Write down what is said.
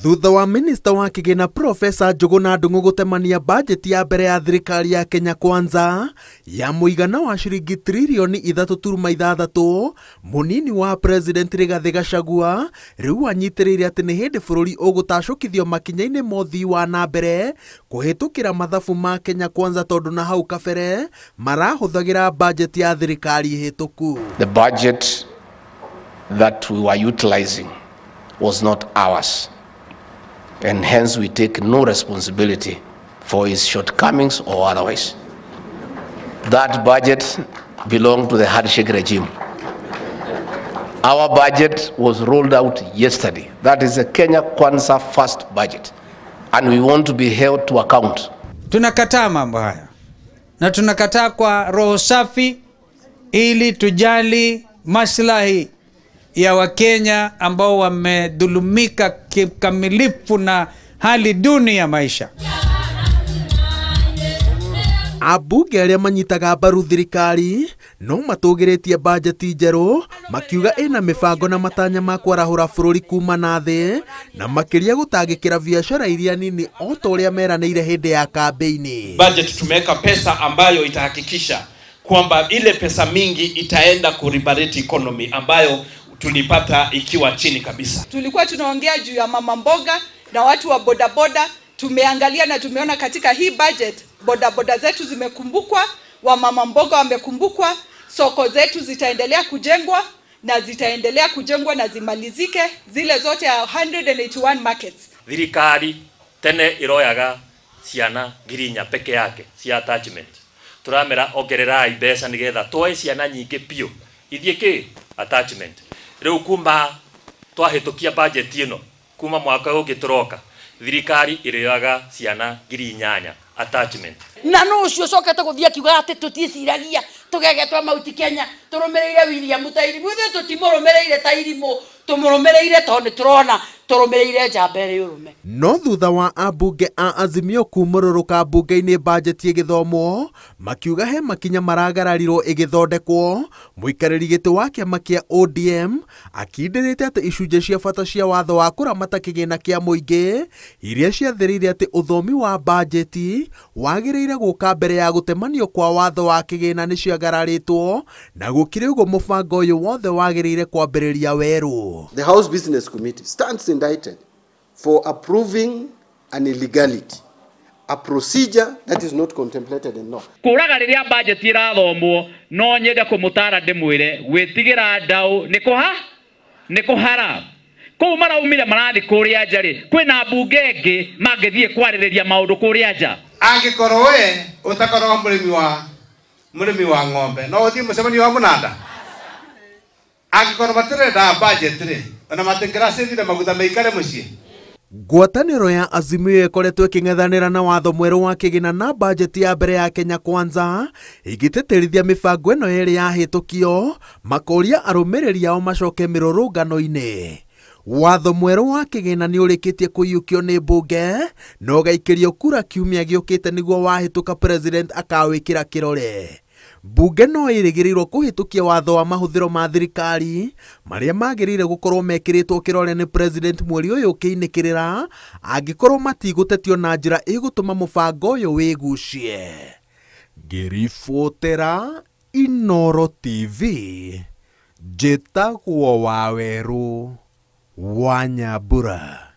Thutha wa minista wa kigina Profesa Njũgũna Ndung'u gũtemania bajeti ya mbere ya thirikari ya Kenya Kwanza ya mũigana wa ciringi tririoni 3.6, mũnini wa President Rigathi Gachagua rĩu anyitĩrĩire atĩ nĩ hĩndĩ bũrũri ũgũtacũkithio makinya-inĩ mothii wa na mbere kũhĩtũkĩra mathabu ma Kenya Kwanza tondũ na hau kabere marahũthagĩra bajeti ya thirikari hĩtũku. The budget that we were utilizing was not ours, and hence we take no responsibility for its shortcomings or otherwise. That budget belonged to the handshake regime. Our budget was rolled out yesterday. That is the Kenya Kwanza first budget, and we want to be held to account. Tunakataa mambo haya na tunakataa kwa roho safi, ili tujali maslahi ya Wakenya ambao wamedhulumika kikamilifu na hali duni ya maisha. Abunge arĩa manyitaga mbaru thirikari no matũgĩrĩtie bajeti njerũ, makiuga ina mibango na matanya ma kwarahũra bũrũri kuma na thĩ na makĩria gũtangĩkĩra biashara iria nini o ta ũrĩa meranĩire hĩndĩ ya kampeini. Budget tumeweka pesa ambayo itahakikisha kwamba ile pesa mingi itaenda kuribareti economy ambayo tulipata ikiwa chini kabisa. Tulikuwa tunaongea juu ya mama mboga na watu wa bodaboda. Tumeangalia na tumeona katika hii budget bodaboda zetu zimekumbukwa, wa mama mboga wamekumbukwa, soko zetu zitaendelea kujengwa na zimalizike zile zote 181 markets. Thirikari tene iroyaga ciana ngirinya peke yake cia attachment. Turamera ongererai mbeca nigetha twoe ciana nyingĩ piũ ithie ki attachment. Riu kuma twahĩtũkia budget ĩno kuma mwaka ũngĩ tũroka thirikari ĩrĩoyaga ciana 8,000 attachment. Na no ucio cokete guthia kiuga ati tuticiragia tugegetwa mauti Kenya turumireire William Tairimu ithu tutimurumireire Tairimu tumurumireire tondu turona turumireire njambere yurume. No thutha wa abunge a Azimio kumũrũrũka bunge-inĩ bajeti ĩgĩthomwo makiuga he makinya maragararirwo ĩgĩthondekwo, mũikarĩri gĩtĩ wa kĩama kĩa ODM akindĩrĩte atĩ icunjĩ cia bata cia watho wa kũramata kĩgĩna kĩa mũingĩ iria ciathĩrĩire atĩ ũthomi wa bajeti wagĩrĩire gũka mbere ya gũtemanio kwa watho wa kĩgĩna nĩ ciagararĩtwo na gũkĩrĩ ũguo mũbango ũyũ wothe wagĩrĩire kwambĩrĩria werũ. The House Business Committee stands indicted for approving an illegality, a procedure that is not contemplated in law. Kuraga riria budget irathomwo no nyende kumutara ndimwire gwitigira ndau ni kuhara kou maraumire marathi kuria njari kwina bunge ngi mangithie kwaririria maundu kuria nja. Angikorwo we utakorwo murimi wa ng'ombe no uthie mucemani wa munanda. Angikorwo matirenda budget ri ona matingiracithire magutha meikare mucii. Ngwatanĩro ya Azimio ĩkoretwo ĩkĩng'ethanĩra na watho mwerũ wa kĩgĩna na bajeti ya mbere ya Kenya Kwanza ĩgĩtĩtĩrithia mĩbango ĩno yerĩ yahĩtũkio, makoria arũmĩrĩri ao macoke mĩrũrũngano-inĩ. Watho mwerũ wa kĩgĩna nĩ ũrĩkĩtie kũiyũkio nĩ mbunge na ũgaikĩrio kura kiumia gĩũkĩte nĩguo wahĩtũka president akawĩkĩra kĩrore. Bunge no ĩrĩgĩrĩirwo kũhĩtũkia watho wa mahũthĩro ma thirikari marĩa magĩrĩire gũkorwo mekĩrĩtwo kĩrore nĩ president mweri ũyũ ũkĩinĩkĩrĩra angĩkorwo matigũtetio na njĩra ĩgũtũma mũbango ũyũ wĩgucie. Ngĩribotera Inooro TV, njĩtagwo Wawerũ wa Nyambura.